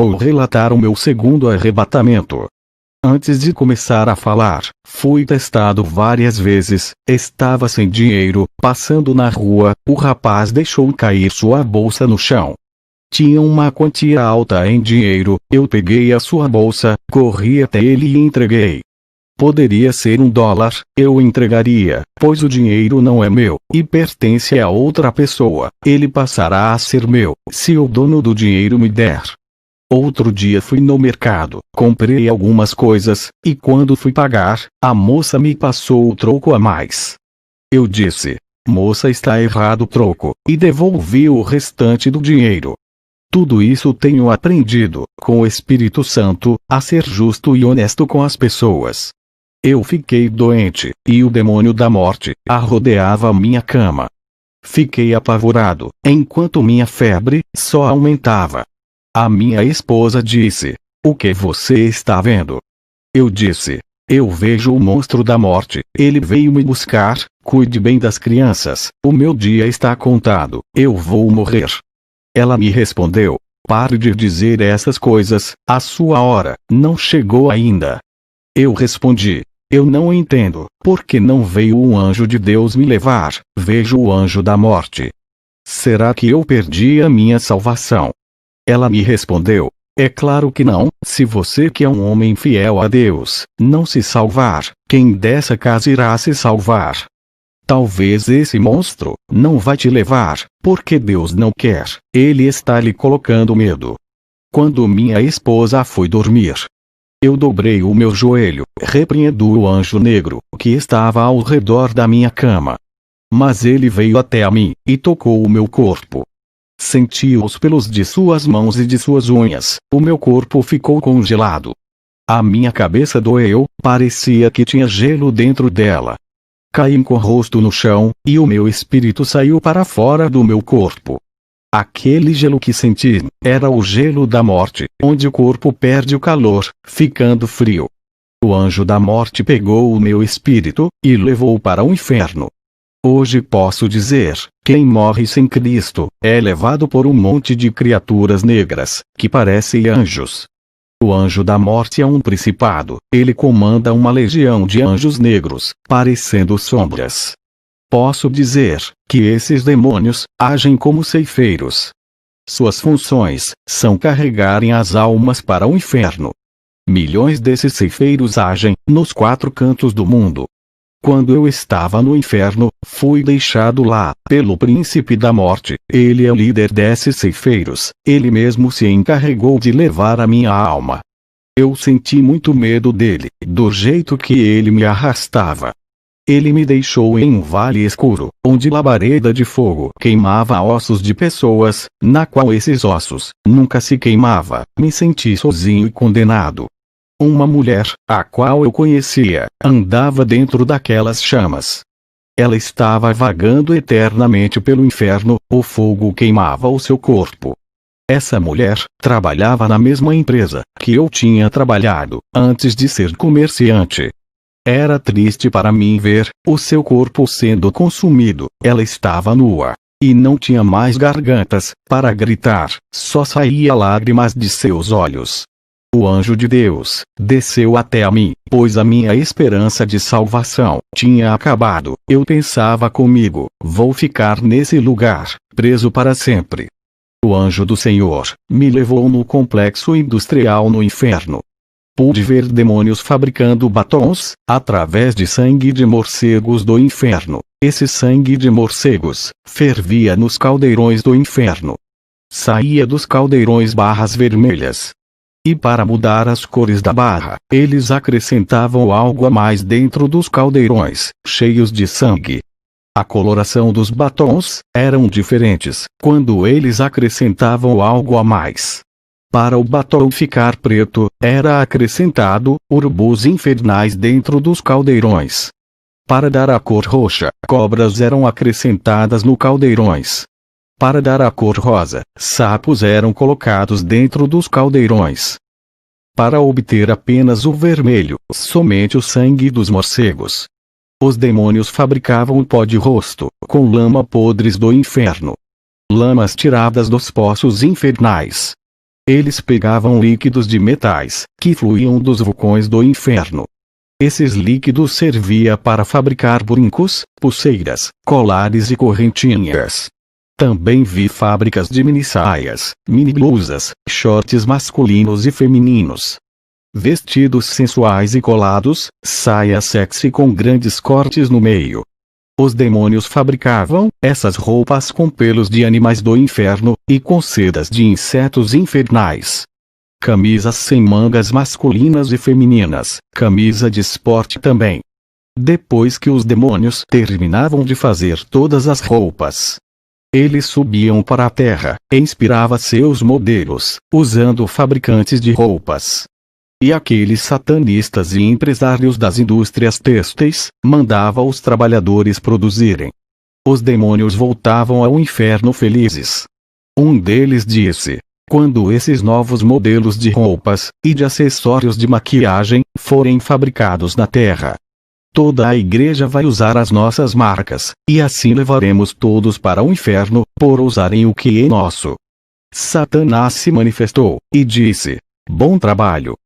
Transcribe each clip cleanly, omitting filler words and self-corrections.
Vou relatar o meu segundo arrebatamento. Antes de começar a falar, fui testado várias vezes, estava sem dinheiro, passando na rua, o rapaz deixou cair sua bolsa no chão. Tinha uma quantia alta em dinheiro, eu peguei a sua bolsa, corri até ele e entreguei. Poderia ser $1, eu entregaria, pois o dinheiro não é meu, e pertence a outra pessoa, ele passará a ser meu, se o dono do dinheiro me der. Outro dia fui no mercado, comprei algumas coisas, e quando fui pagar, a moça me passou o troco a mais. Eu disse: moça, está errado o troco, e devolvi o restante do dinheiro. Tudo isso tenho aprendido, com o Espírito Santo, a ser justo e honesto com as pessoas. Eu fiquei doente, e o demônio da morte rodeava minha cama. Fiquei apavorado, enquanto minha febre só aumentava. A minha esposa disse: o que você está vendo? Eu disse: eu vejo o monstro da morte, ele veio me buscar, cuide bem das crianças, o meu dia está contado, eu vou morrer. Ela me respondeu: pare de dizer essas coisas, a sua hora não chegou ainda. Eu respondi: eu não entendo, porque não veio um anjo de Deus me levar, vejo o anjo da morte. Será que eu perdi a minha salvação? Ela me respondeu: é claro que não, se você que é um homem fiel a Deus, não se salvar, quem dessa casa irá se salvar? Talvez esse monstro não vai te levar, porque Deus não quer, ele está lhe colocando medo. Quando minha esposa foi dormir, eu dobrei o meu joelho, repreendi o anjo negro, que estava ao redor da minha cama. Mas ele veio até a mim, e tocou o meu corpo. Senti os pelos de suas mãos e de suas unhas, o meu corpo ficou congelado. A minha cabeça doeu, parecia que tinha gelo dentro dela. Caí com o rosto no chão, e o meu espírito saiu para fora do meu corpo. Aquele gelo que senti, era o gelo da morte, onde o corpo perde o calor, ficando frio. O anjo da morte pegou o meu espírito, e levou para o inferno. Hoje posso dizer, quem morre sem Cristo, é levado por um monte de criaturas negras, que parecem anjos. O anjo da morte é um principado, ele comanda uma legião de anjos negros, parecendo sombras. Posso dizer, que esses demônios, agem como ceifeiros. Suas funções, são carregarem as almas para o inferno. Milhões desses ceifeiros agem, nos 4 cantos do mundo. Quando eu estava no inferno, fui deixado lá, pelo príncipe da morte, ele é o líder desses ceifeiros, ele mesmo se encarregou de levar a minha alma. Eu senti muito medo dele, do jeito que ele me arrastava. Ele me deixou em um vale escuro, onde labareda de fogo queimava ossos de pessoas, na qual esses ossos nunca se queimava. Me senti sozinho e condenado. Uma mulher, a qual eu conhecia, andava dentro daquelas chamas. Ela estava vagando eternamente pelo inferno, o fogo queimava o seu corpo. Essa mulher trabalhava na mesma empresa que eu tinha trabalhado, antes de ser comerciante. Era triste para mim ver o seu corpo sendo consumido. Ela estava nua, e não tinha mais gargantas para gritar, só saía lágrimas de seus olhos. O anjo de Deus desceu até a mim, pois a minha esperança de salvação tinha acabado. Eu pensava comigo: vou ficar nesse lugar, preso para sempre. O anjo do Senhor me levou no complexo industrial no inferno. Pude ver demônios fabricando batons, através de sangue de morcegos do inferno. Esse sangue de morcegos fervia nos caldeirões do inferno. Saía dos caldeirões barras vermelhas. E para mudar as cores da barra, eles acrescentavam algo a mais dentro dos caldeirões, cheios de sangue. A coloração dos batons eram diferentes, quando eles acrescentavam algo a mais. Para o batom ficar preto, era acrescentado urubus infernais dentro dos caldeirões. Para dar a cor roxa, cobras eram acrescentadas no caldeirões. Para dar a cor rosa, sapos eram colocados dentro dos caldeirões. Para obter apenas o vermelho, somente o sangue dos morcegos. Os demônios fabricavam o pó de rosto, com lama podres do inferno. Lamas tiradas dos poços infernais. Eles pegavam líquidos de metais, que fluíam dos vulcões do inferno. Esses líquidos serviam para fabricar brincos, pulseiras, colares e correntinhas. Também vi fábricas de mini-saias, mini-blusas, shorts masculinos e femininos. Vestidos sensuais e colados, saia sexy com grandes cortes no meio. Os demônios fabricavam essas roupas com pelos de animais do inferno, e com sedas de insetos infernais. Camisas sem mangas masculinas e femininas, camisa de esporte também. Depois que os demônios terminavam de fazer todas as roupas, eles subiam para a terra, e inspirava seus modelos, usando fabricantes de roupas. E aqueles satanistas e empresários das indústrias têxteis, mandava os trabalhadores produzirem. Os demônios voltavam ao inferno felizes. Um deles disse: quando esses novos modelos de roupas, e de acessórios de maquiagem, forem fabricados na terra, toda a igreja vai usar as nossas marcas, e assim levaremos todos para o inferno, por usarem o que é nosso. Satanás se manifestou, e disse: bom trabalho.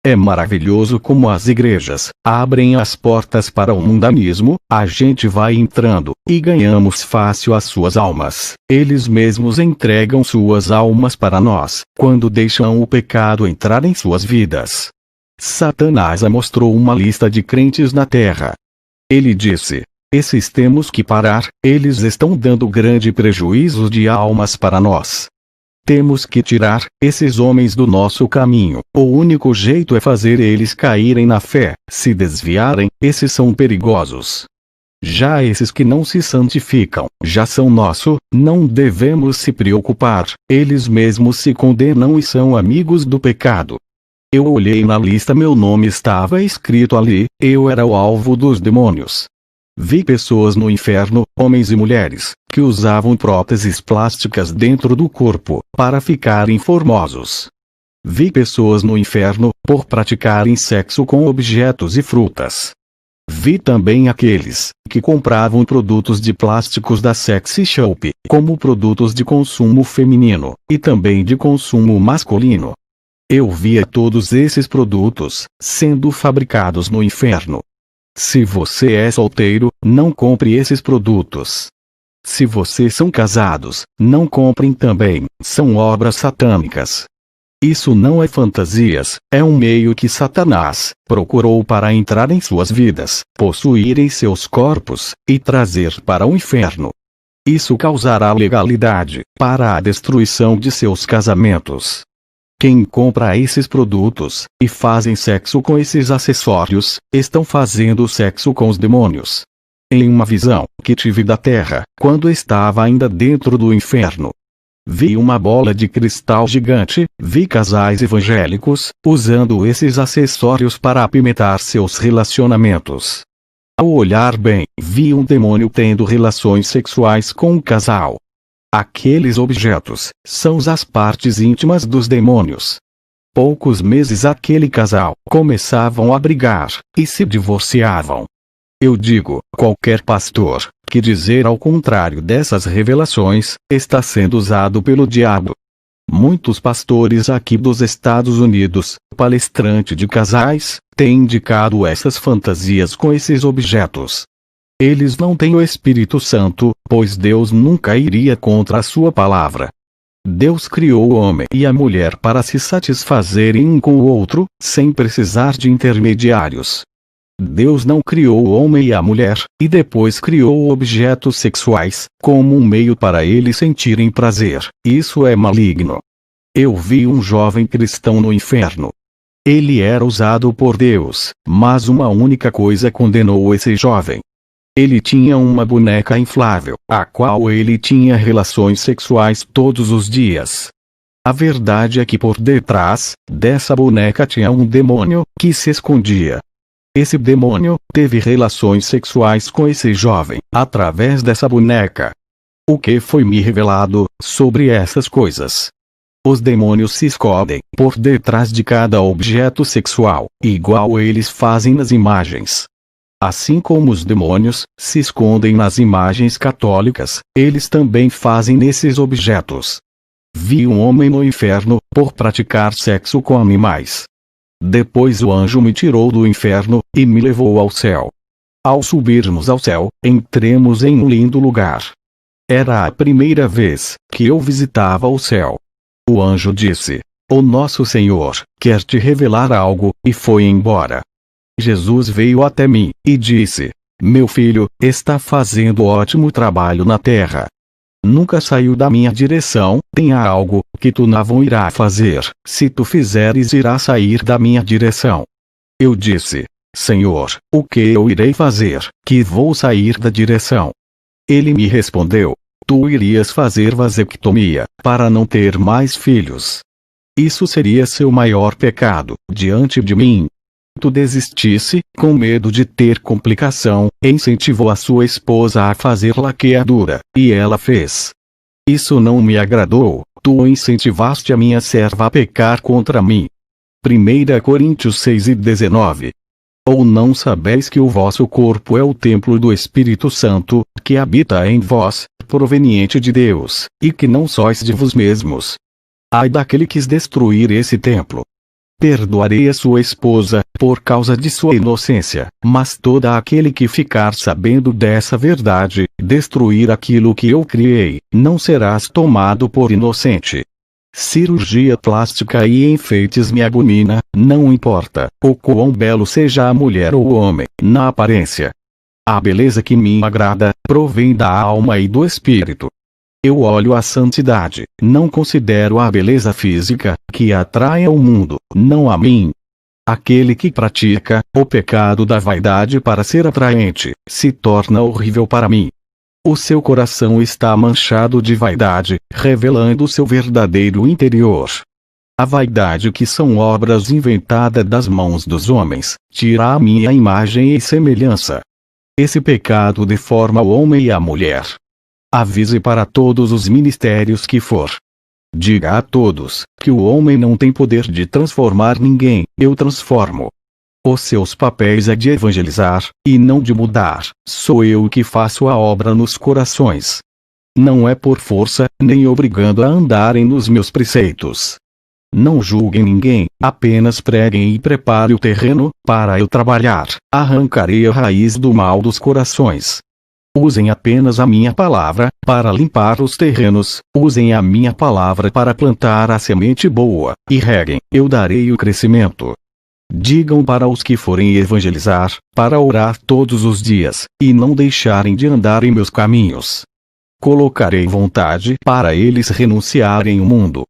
É maravilhoso como as igrejas abrem as portas para o mundanismo, a gente vai entrando, e ganhamos fácil as suas almas. Eles mesmos entregam suas almas para nós, quando deixam o pecado entrar em suas vidas. Satanás mostrou uma lista de crentes na terra. Ele disse: esses temos que parar, eles estão dando grande prejuízo de almas para nós. Temos que tirar esses homens do nosso caminho. O único jeito é fazer eles caírem na fé. Se desviarem, esses são perigosos. Já esses que não se santificam, já são nosso, não devemos se preocupar, eles mesmos se condenam e são amigos do pecado. Eu olhei na lista, meu nome estava escrito ali, eu era o alvo dos demônios. Vi pessoas no inferno, homens e mulheres, que usavam próteses plásticas dentro do corpo, para ficarem formosos. Vi pessoas no inferno, por praticarem sexo com objetos e frutas. Vi também aqueles, que compravam produtos de plásticos da Sexy Shop, como produtos de consumo feminino, e também de consumo masculino. Eu via todos esses produtos, sendo fabricados no inferno. Se você é solteiro, não compre esses produtos. Se vocês são casados, não comprem também, são obras satânicas. Isso não é fantasias, é um meio que Satanás procurou para entrar em suas vidas, possuírem seus corpos, e trazer para o inferno. Isso causará legalidade, para a destruição de seus casamentos. Quem compra esses produtos, e fazem sexo com esses acessórios, estão fazendo sexo com os demônios. Em uma visão que tive da terra, quando estava ainda dentro do inferno, vi uma bola de cristal gigante, vi casais evangélicos, usando esses acessórios para apimentar seus relacionamentos. Ao olhar bem, vi um demônio tendo relações sexuais com um casal. Aqueles objetos são as partes íntimas dos demônios. Poucos meses aquele casal começavam a brigar, e se divorciavam. Eu digo, qualquer pastor que dizer ao contrário dessas revelações, está sendo usado pelo diabo. Muitos pastores aqui dos Estados Unidos, palestrante de casais, têm indicado essas fantasias com esses objetos. Eles não têm o Espírito Santo, pois Deus nunca iria contra a sua palavra. Deus criou o homem e a mulher para se satisfazerem um com o outro, sem precisar de intermediários. Deus não criou o homem e a mulher, e depois criou objetos sexuais, como um meio para eles sentirem prazer. Isso é maligno. Eu vi um jovem cristão no inferno. Ele era usado por Deus, mas uma única coisa condenou esse jovem. Ele tinha uma boneca inflável, a qual ele tinha relações sexuais todos os dias. A verdade é que por detrás dessa boneca tinha um demônio, que se escondia. Esse demônio teve relações sexuais com esse jovem, através dessa boneca. O que foi me revelado sobre essas coisas? Os demônios se escondem por detrás de cada objeto sexual, igual eles fazem nas imagens. Assim como os demônios se escondem nas imagens católicas, eles também fazem nesses objetos. Vi um homem no inferno, por praticar sexo com animais. Depois o anjo me tirou do inferno, e me levou ao céu. Ao subirmos ao céu, entremos em um lindo lugar. Era a primeira vez que eu visitava o céu. O anjo disse: "O nosso Senhor quer te revelar algo", e foi embora. Jesus veio até mim, e disse: "Meu filho, está fazendo ótimo trabalho na terra. Nunca saiu da minha direção, tenha algo que tu não irá fazer, se tu fizeres irá sair da minha direção." Eu disse: "Senhor, o que eu irei fazer, que vou sair da direção?" Ele me respondeu: "Tu irias fazer vasectomia, para não ter mais filhos. Isso seria seu maior pecado, diante de mim." Tu desistisse, com medo de ter complicação, e incentivou a sua esposa a fazer laqueadura, e ela fez. Isso não me agradou, tu incentivaste a minha serva a pecar contra mim. 1 Coríntios 6:19. Ou não sabeis que o vosso corpo é o templo do Espírito Santo, que habita em vós, proveniente de Deus, e que não sois de vos mesmos? Ai daquele que quis destruir esse templo. Perdoarei a sua esposa, por causa de sua inocência, mas todo aquele que ficar sabendo dessa verdade, destruir aquilo que eu criei, não serás tomado por inocente. Cirurgia plástica e enfeites me abomina, não importa o quão belo seja a mulher ou o homem, na aparência. A beleza que me agrada, provém da alma e do espírito. Eu olho a santidade, não considero a beleza física, que atrai ao mundo, não a mim. Aquele que pratica o pecado da vaidade para ser atraente, se torna horrível para mim. O seu coração está manchado de vaidade, revelando seu verdadeiro interior. A vaidade, que são obras inventadas das mãos dos homens, tira a minha imagem e semelhança. Esse pecado deforma o homem e a mulher. Avise para todos os ministérios que for. Diga a todos que o homem não tem poder de transformar ninguém, eu transformo. Os seus papéis é de evangelizar, e não de mudar, sou eu que faço a obra nos corações. Não é por força, nem obrigando a andarem nos meus preceitos. Não julguem ninguém, apenas preguem e prepare o terreno, para eu trabalhar, arrancarei a raiz do mal dos corações. Usem apenas a minha palavra, para limpar os terrenos, usem a minha palavra para plantar a semente boa, e reguem, eu darei o crescimento. Digam para os que forem evangelizar, para orar todos os dias, e não deixarem de andar em meus caminhos. Colocarei vontade para eles renunciarem ao mundo.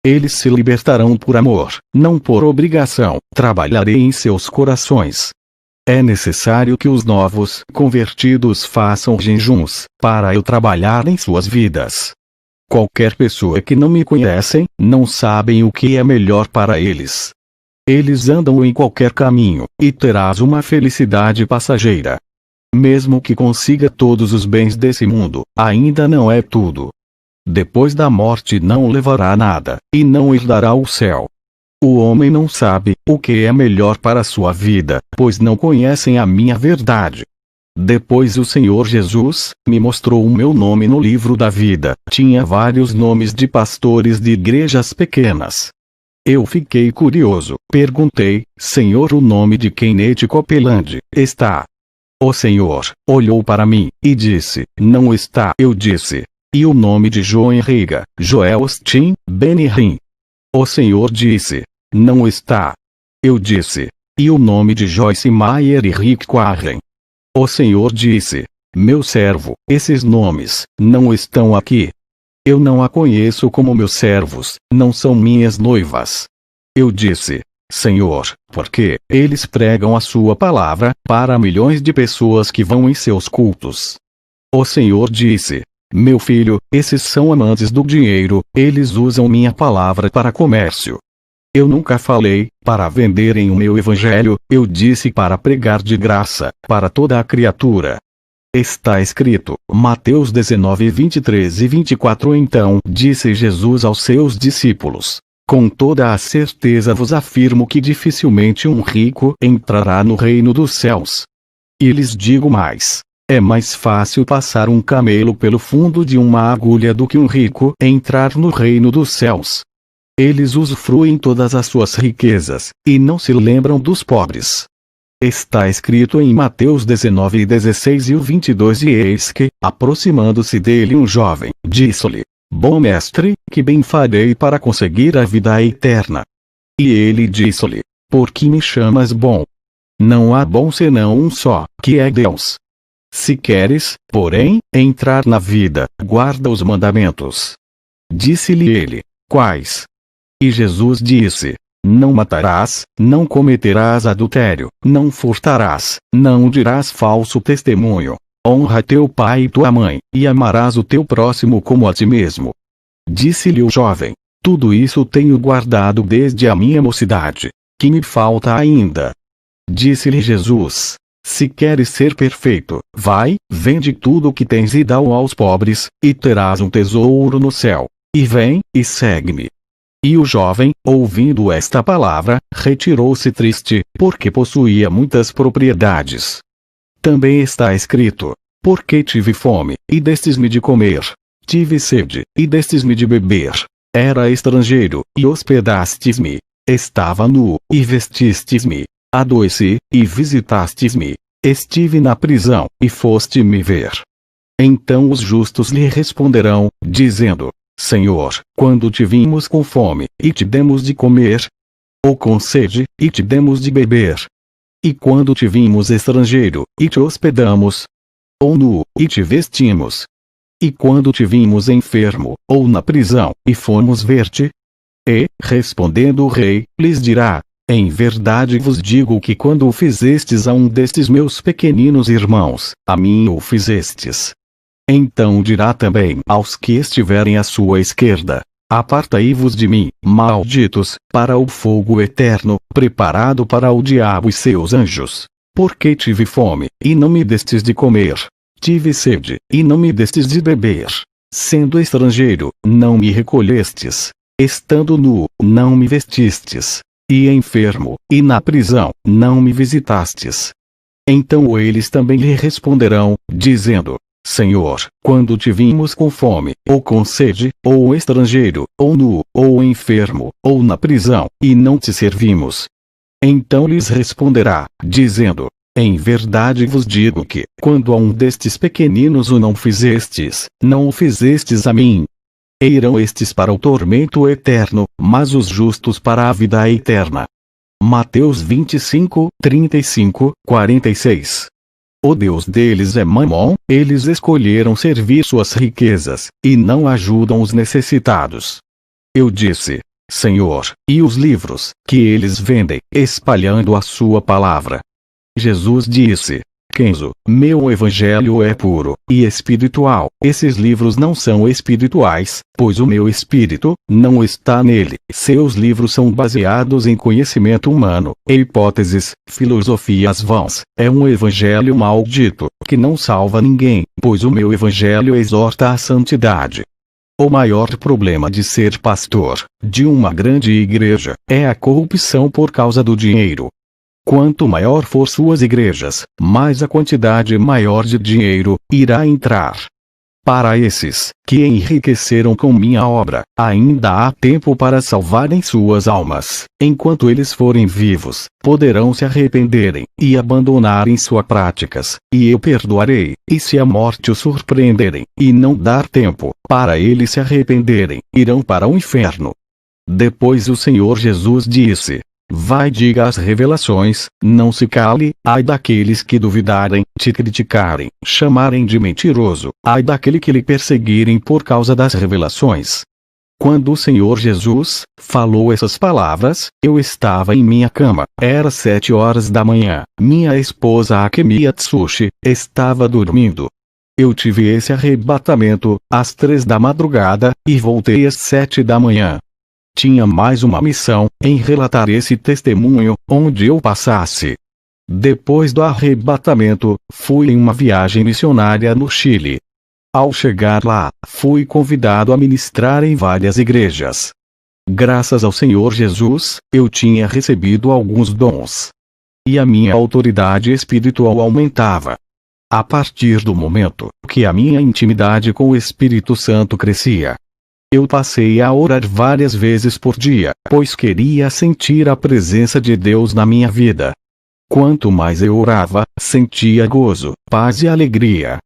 Eles se libertarão por amor, não por obrigação, trabalharei em seus corações. É necessário que os novos convertidos façam jejuns, para eu trabalhar em suas vidas. Qualquer pessoa que não me conhecem, não sabem o que é melhor para eles. Eles andam em qualquer caminho, e terás uma felicidade passageira. Mesmo que consiga todos os bens desse mundo, ainda não é tudo. Depois da morte não levará nada, e não herdará o céu. O homem não sabe o que é melhor para a sua vida, pois não conhecem a minha verdade. Depois o Senhor Jesus me mostrou o meu nome no livro da vida. Tinha vários nomes de pastores de igrejas pequenas. Eu fiquei curioso, perguntei: "Senhor, o nome de quem neste Copeland está?" O Senhor olhou para mim, e disse: "Não está." Eu disse: "E o nome de João Henriga, Joel Osteen, Benihim?" O Senhor disse: "Não está." Eu disse: "E o nome de Joyce Meyer e Rick Warren?" O Senhor disse: "Meu servo, esses nomes não estão aqui. Eu não a conheço como meus servos, não são minhas noivas." Eu disse: "Senhor, porque eles pregam a sua palavra para milhões de pessoas que vão em seus cultos." O Senhor disse: "Meu filho, esses são amantes do dinheiro, eles usam minha palavra para comércio. Eu nunca falei para venderem o meu evangelho, eu disse para pregar de graça, para toda a criatura." Está escrito, Mateus 19:23 e 24. Então disse Jesus aos seus discípulos: "Com toda a certeza vos afirmo que dificilmente um rico entrará no reino dos céus. E lhes digo mais: É mais fácil passar um camelo pelo fundo de uma agulha do que um rico entrar no reino dos céus. Eles usufruem todas as suas riquezas, e não se lembram dos pobres. Está escrito em Mateus 19:16 e o 22: E eis que, aproximando-se dele um jovem, disse-lhe: Bom mestre, que bem farei para conseguir a vida eterna? E ele disse-lhe: Por que me chamas bom? Não há bom senão um só, que é Deus. Se queres, porém, entrar na vida, guarda os mandamentos. Disse-lhe ele: Quais? E Jesus disse: Não matarás, não cometerás adultério, não furtarás, não dirás falso testemunho, honra teu pai e tua mãe, e amarás o teu próximo como a ti mesmo. Disse-lhe o jovem: Tudo isso tenho guardado desde a minha mocidade. Que me falta ainda? Disse-lhe Jesus: Se queres ser perfeito, vai, vende tudo o que tens e dá-o aos pobres, e terás um tesouro no céu. E vem, e segue-me. E o jovem, ouvindo esta palavra, retirou-se triste, porque possuía muitas propriedades. Também está escrito: Porque tive fome, e destes-me de comer. Tive sede, e destes-me de beber. Era estrangeiro, e hospedastes-me. Estava nu, e vestistes-me. Adoeci, e visitastes-me. Estive na prisão, e foste me ver. Então os justos lhe responderão, dizendo: Senhor, quando te vimos com fome, e te demos de comer? Ou com sede, e te demos de beber? E quando te vimos estrangeiro, e te hospedamos? Ou nu, e te vestimos? E quando te vimos enfermo, ou na prisão, e fomos ver-te? E, respondendo o rei, lhes dirá: Em verdade vos digo que quando o fizestes a um destes meus pequeninos irmãos, a mim o fizestes. Então dirá também aos que estiverem à sua esquerda: Apartai-vos de mim, malditos, para o fogo eterno, preparado para o diabo e seus anjos. Porque tive fome, e não me destes de comer. Tive sede, e não me destes de beber. Sendo estrangeiro, não me recolhestes. Estando nu, não me vestistes. E enfermo, e na prisão, não me visitastes. Então eles também lhe responderão, dizendo: Senhor, quando te vimos com fome, ou com sede, ou estrangeiro, ou nu, ou enfermo, ou na prisão, e não te servimos? Então lhes responderá, dizendo: Em verdade vos digo que, quando a um destes pequeninos o não fizestes, não o fizestes a mim. E irão estes para o tormento eterno, mas os justos para a vida eterna. Mateus 25, 35, 46. O Deus deles é Mamon, eles escolheram servir suas riquezas, e não ajudam os necessitados. Eu disse: Senhor, e os livros, que eles vendem, espalhando a sua palavra? Jesus disse: Kenzo, meu evangelho é puro e espiritual. Esses livros não são espirituais, pois o meu espírito não está nele. Seus livros são baseados em conhecimento humano, hipóteses, filosofias vãs. É um evangelho maldito, que não salva ninguém, pois o meu evangelho exorta à santidade. O maior problema de ser pastor de uma grande igreja é a corrupção por causa do dinheiro. Quanto maior for suas igrejas, mais a quantidade maior de dinheiro irá entrar. Para esses, que enriqueceram com minha obra, ainda há tempo para salvarem suas almas. Enquanto eles forem vivos, poderão se arrependerem, e abandonarem suas práticas, e eu perdoarei. E se a morte os surpreenderem, e não dar tempo para eles se arrependerem, irão para o inferno. Depois o Senhor Jesus disse: Vai, diga as revelações, não se cale, ai daqueles que duvidarem, te criticarem, chamarem de mentiroso, ai daquele que lhe perseguirem por causa das revelações. Quando o Senhor Jesus falou essas palavras, eu estava em minha cama, era 7 horas da manhã, minha esposa Akemi Atsushi estava dormindo. Eu tive esse arrebatamento, às 3 da madrugada, e voltei às 7 da manhã. Tinha mais uma missão, em relatar esse testemunho, onde eu passasse. Depois do arrebatamento, fui em uma viagem missionária no Chile. Ao chegar lá, fui convidado a ministrar em várias igrejas. Graças ao Senhor Jesus, eu tinha recebido alguns dons. E a minha autoridade espiritual aumentava. A partir do momento que a minha intimidade com o Espírito Santo crescia, eu passei a orar várias vezes por dia, pois queria sentir a presença de Deus na minha vida. Quanto mais eu orava, sentia gozo, paz e alegria.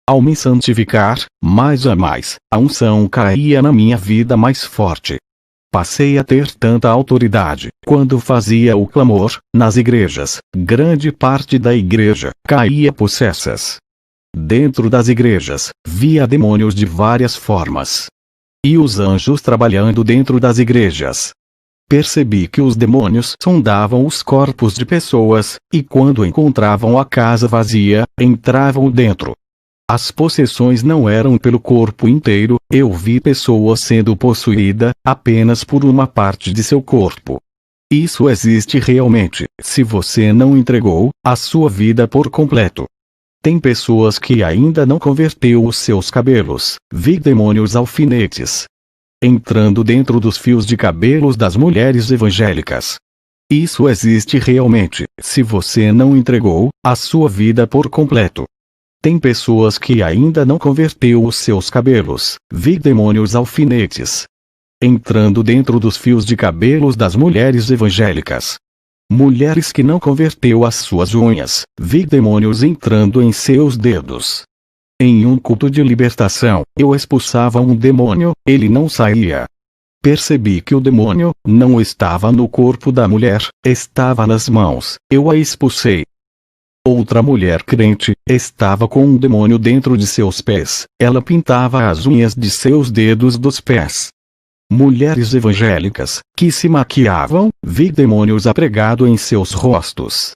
Ao me santificar, mais a mais, a unção caía na minha vida mais forte. Passei a ter tanta autoridade. Quando fazia o clamor, nas igrejas, grande parte da igreja caía possessas. Dentro das igrejas, via demônios de várias formas. E os anjos trabalhando dentro das igrejas. Percebi que os demônios sondavam os corpos de pessoas, e quando encontravam a casa vazia, entravam dentro. As possessões não eram pelo corpo inteiro, eu vi pessoas sendo possuídas apenas por uma parte de seu corpo. Isso existe realmente, se você não entregou a sua vida por completo. Tem pessoas que ainda não converteu os seus cabelos, vi demônios alfinetes entrando dentro dos fios de cabelos das mulheres evangélicas. Isso existe realmente, se você não entregou a sua vida por completo. Tem pessoas que ainda não converteu os seus cabelos, vi demônios alfinetes entrando dentro dos fios de cabelos das mulheres evangélicas. Mulheres que não converteu as suas unhas, vi demônios entrando em seus dedos. Em um culto de libertação, eu expulsava um demônio, ele não saía. Percebi que o demônio não estava no corpo da mulher, estava nas mãos, eu a expulsei. Outra mulher crente estava com um demônio dentro de seus pés, ela pintava as unhas de seus dedos dos pés. Mulheres evangélicas que se maquiavam, vi demônios apregados em seus rostos.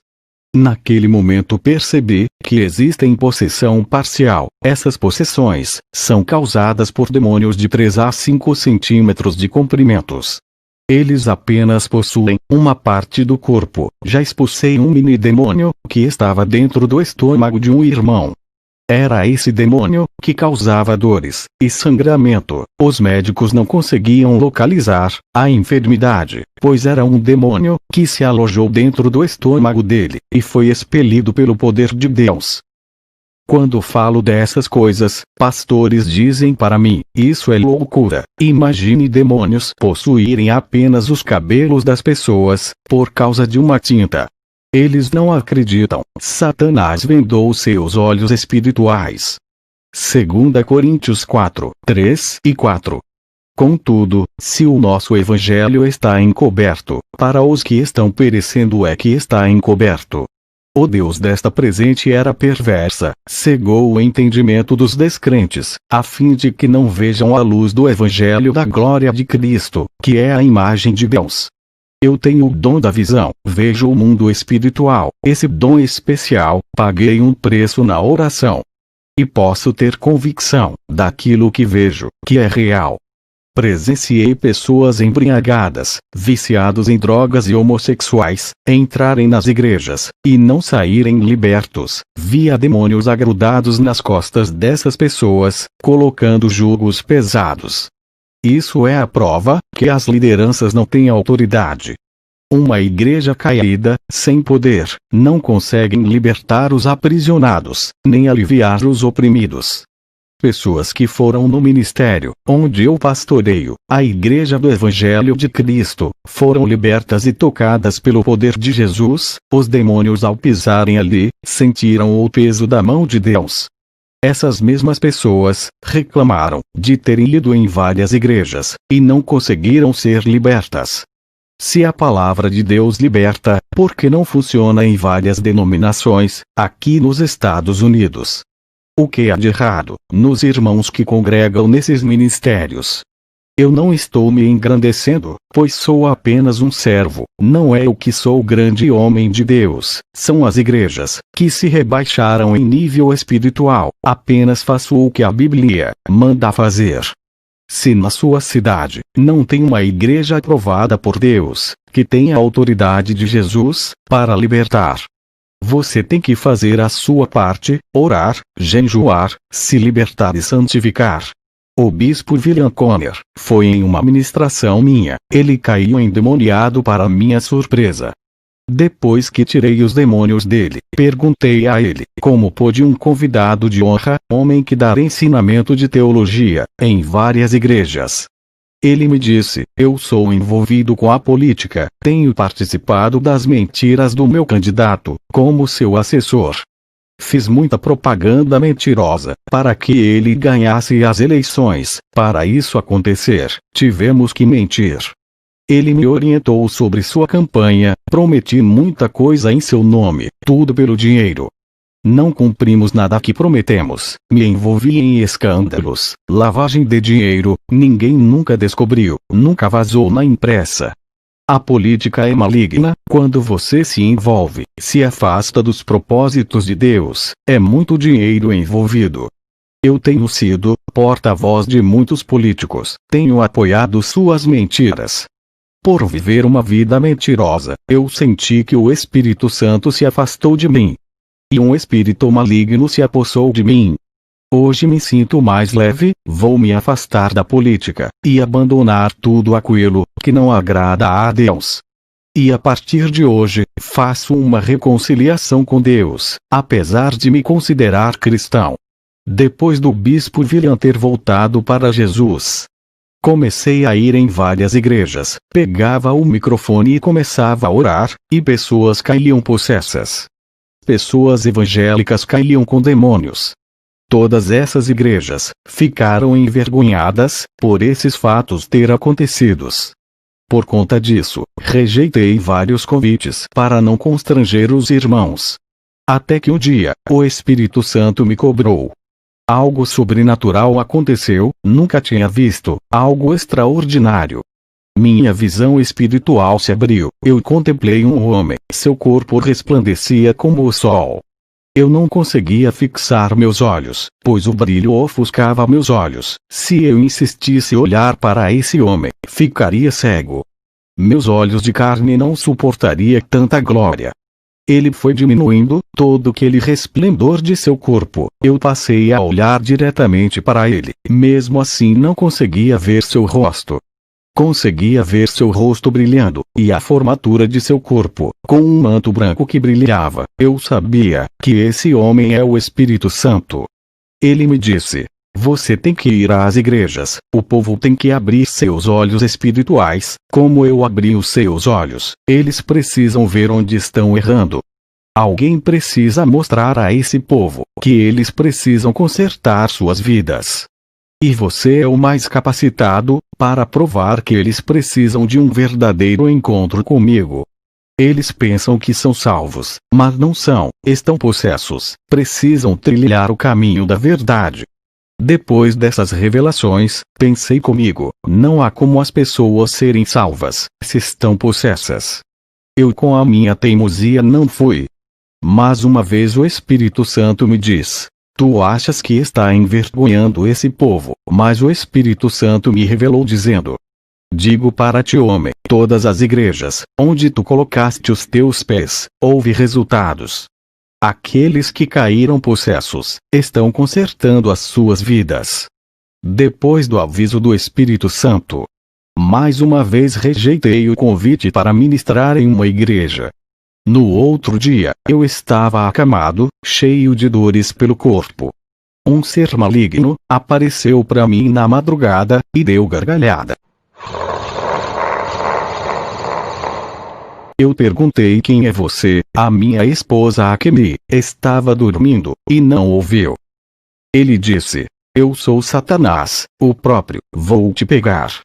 Naquele momento percebi que existem possessão parcial. Essas possessões são causadas por demônios de 3 a 5 centímetros de comprimentos. Eles apenas possuem uma parte do corpo. Já expulsei um mini demônio que estava dentro do estômago de um irmão. Era esse demônio que causava dores e sangramento. Os médicos não conseguiam localizar a enfermidade, pois era um demônio que se alojou dentro do estômago dele e foi expelido pelo poder de Deus. Quando falo dessas coisas, pastores dizem para mim, isso é loucura. Imagine demônios possuírem apenas os cabelos das pessoas, por causa de uma tinta. Eles não acreditam. Satanás vendou seus olhos espirituais. 2 Coríntios 4, 3 e 4. Contudo, se o nosso evangelho está encoberto, para os que estão perecendo é que está encoberto. O Deus desta presente era perversa, cegou o entendimento dos descrentes, a fim de que não vejam a luz do evangelho da glória de Cristo, que é a imagem de Deus. Eu tenho o dom da visão, vejo o mundo espiritual, esse dom especial, paguei um preço na oração. E posso ter convicção daquilo que vejo, que é real. Presenciei pessoas embriagadas, viciados em drogas e homossexuais, entrarem nas igrejas, e não saírem libertos. Via demônios agrudados nas costas dessas pessoas, colocando jugos pesados. Isso é a prova que as lideranças não têm autoridade. Uma igreja caída, sem poder, não consegue libertar os aprisionados, nem aliviar os oprimidos. Pessoas que foram no ministério, onde eu pastoreio, a igreja do Evangelho de Cristo, foram libertas e tocadas pelo poder de Jesus, os demônios ao pisarem ali, sentiram o peso da mão de Deus. Essas mesmas pessoas reclamaram de terem ido em várias igrejas, e não conseguiram ser libertas. Se a palavra de Deus liberta, por que não funciona em várias denominações, aqui nos Estados Unidos? O que há de errado nos irmãos que congregam nesses ministérios? Eu não estou me engrandecendo, pois sou apenas um servo, não é eu que sou o grande homem de Deus, são as igrejas, que se rebaixaram em nível espiritual, apenas faço o que a Bíblia manda fazer. Se na sua cidade não tem uma igreja aprovada por Deus, que tenha a autoridade de Jesus, para libertar, você tem que fazer a sua parte, orar, jejuar, se libertar e santificar. O bispo William Conner foi em uma ministração minha, ele caiu endemoniado para minha surpresa. Depois que tirei os demônios dele, perguntei a ele como pôde um convidado de honra, homem que dá ensinamento de teologia, em várias igrejas. Ele me disse: eu sou envolvido com a política, tenho participado das mentiras do meu candidato, como seu assessor. Fiz muita propaganda mentirosa, para que ele ganhasse as eleições. Para isso acontecer, tivemos que mentir. Ele me orientou sobre sua campanha, prometi muita coisa em seu nome, tudo pelo dinheiro. Não cumprimos nada que prometemos, me envolvi em escândalos, lavagem de dinheiro, ninguém nunca descobriu, nunca vazou na imprensa. A política é maligna, quando você se envolve, se afasta dos propósitos de Deus, é muito dinheiro envolvido. Eu tenho sido porta-voz de muitos políticos, tenho apoiado suas mentiras. Por viver uma vida mentirosa, eu senti que o Espírito Santo se afastou de mim. E um espírito maligno se apossou de mim. Hoje me sinto mais leve, vou me afastar da política, e abandonar tudo aquilo que não agrada a Deus. E a partir de hoje, faço uma reconciliação com Deus, apesar de me considerar cristão. Depois do bispo William ter voltado para Jesus, comecei a ir em várias igrejas, pegava o microfone e começava a orar, e pessoas caíam possessas. Pessoas evangélicas caíam com demônios. Todas essas igrejas ficaram envergonhadas por esses fatos ter acontecido. Por conta disso, rejeitei vários convites para não constranger os irmãos. Até que um dia, o Espírito Santo me cobrou. Algo sobrenatural aconteceu, nunca tinha visto, algo extraordinário. Minha visão espiritual se abriu, eu contemplei um homem, seu corpo resplandecia como o sol. Eu não conseguia fixar meus olhos, pois o brilho ofuscava meus olhos. Se eu insistisse em olhar para esse homem, ficaria cego. Meus olhos de carne não suportaria tanta glória. Ele foi diminuindo, todo aquele resplendor de seu corpo, eu passei a olhar diretamente para ele, mesmo assim não conseguia ver seu rosto. Conseguia ver seu rosto brilhando, e a formatura de seu corpo, com um manto branco que brilhava. Eu sabia que esse homem é o Espírito Santo. Ele me disse: você tem que ir às igrejas, o povo tem que abrir seus olhos espirituais, como eu abri os seus olhos, eles precisam ver onde estão errando. Alguém precisa mostrar a esse povo que eles precisam consertar suas vidas. E você é o mais capacitado para provar que eles precisam de um verdadeiro encontro comigo. Eles pensam que são salvos, mas não são, estão possessos, precisam trilhar o caminho da verdade. Depois dessas revelações, pensei comigo, não há como as pessoas serem salvas, se estão possessas. Eu com a minha teimosia não fui. Mas uma vez o Espírito Santo me diz: tu achas que está envergonhando esse povo, mas o Espírito Santo me revelou dizendo: digo para ti, homem, todas as igrejas, onde tu colocaste os teus pés, houve resultados. Aqueles que caíram possessos, estão consertando as suas vidas. Depois do aviso do Espírito Santo, mais uma vez rejeitei o convite para ministrar em uma igreja. No outro dia, eu estava acamado, cheio de dores pelo corpo. Um ser maligno apareceu para mim na madrugada, e deu gargalhada. Eu perguntei: quem é você? A minha esposa Akemi estava dormindo, e não ouviu. Ele disse: eu sou Satanás, o próprio, vou te pegar.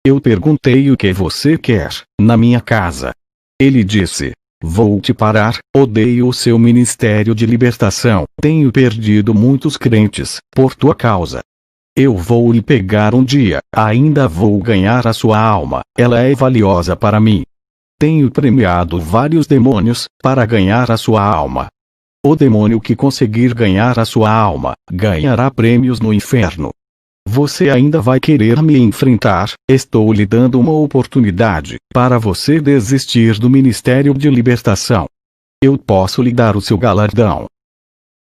Eu perguntei: o que você quer, na minha casa? Ele disse: vou te parar, odeio o seu ministério de libertação, tenho perdido muitos crentes, por tua causa. Eu vou lhe pegar um dia, ainda vou ganhar a sua alma, ela é valiosa para mim. Tenho premiado vários demônios, para ganhar a sua alma. O demônio que conseguir ganhar a sua alma, ganhará prêmios no inferno. Você ainda vai querer me enfrentar? Estou lhe dando uma oportunidade, para você desistir do ministério de libertação. Eu posso lhe dar o seu galardão.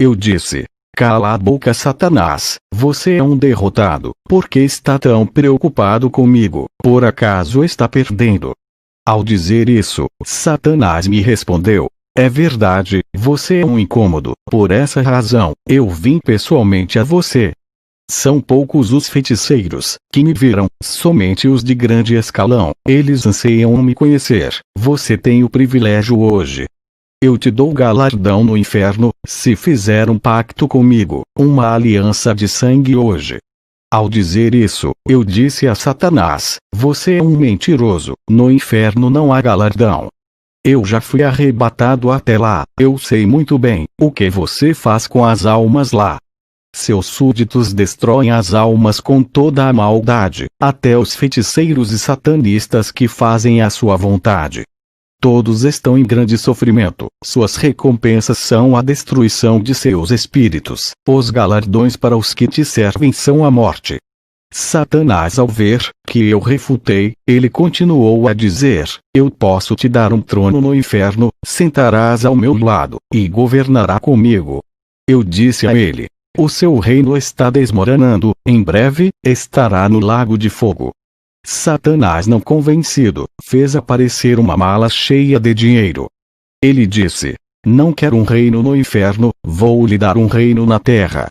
Eu disse: cala a boca, Satanás, você é um derrotado, por que está tão preocupado comigo, por acaso está perdendo? Ao dizer isso, Satanás me respondeu: é verdade, você é um incômodo, por essa razão, eu vim pessoalmente a você. São poucos os feiticeiros que me viram, somente os de grande escalão, eles anseiam me conhecer, você tem o privilégio hoje. Eu te dou galardão no inferno, se fizer um pacto comigo, uma aliança de sangue hoje. Ao dizer isso, eu disse a Satanás: você é um mentiroso, no inferno não há galardão. Eu já fui arrebatado até lá, eu sei muito bem o que você faz com as almas lá. Seus súditos destroem as almas com toda a maldade, até os feiticeiros e satanistas que fazem a sua vontade. Todos estão em grande sofrimento, suas recompensas são a destruição de seus espíritos, os galardões para os que te servem são a morte. Satanás, ao ver que eu refutei, ele continuou a dizer: eu posso te dar um trono no inferno, sentarás ao meu lado, e governará comigo. Eu disse a ele: o seu reino está desmoronando, em breve, estará no lago de fogo. Satanás, não convencido, fez aparecer uma mala cheia de dinheiro. Ele disse: não quero um reino no inferno, vou lhe dar um reino na terra.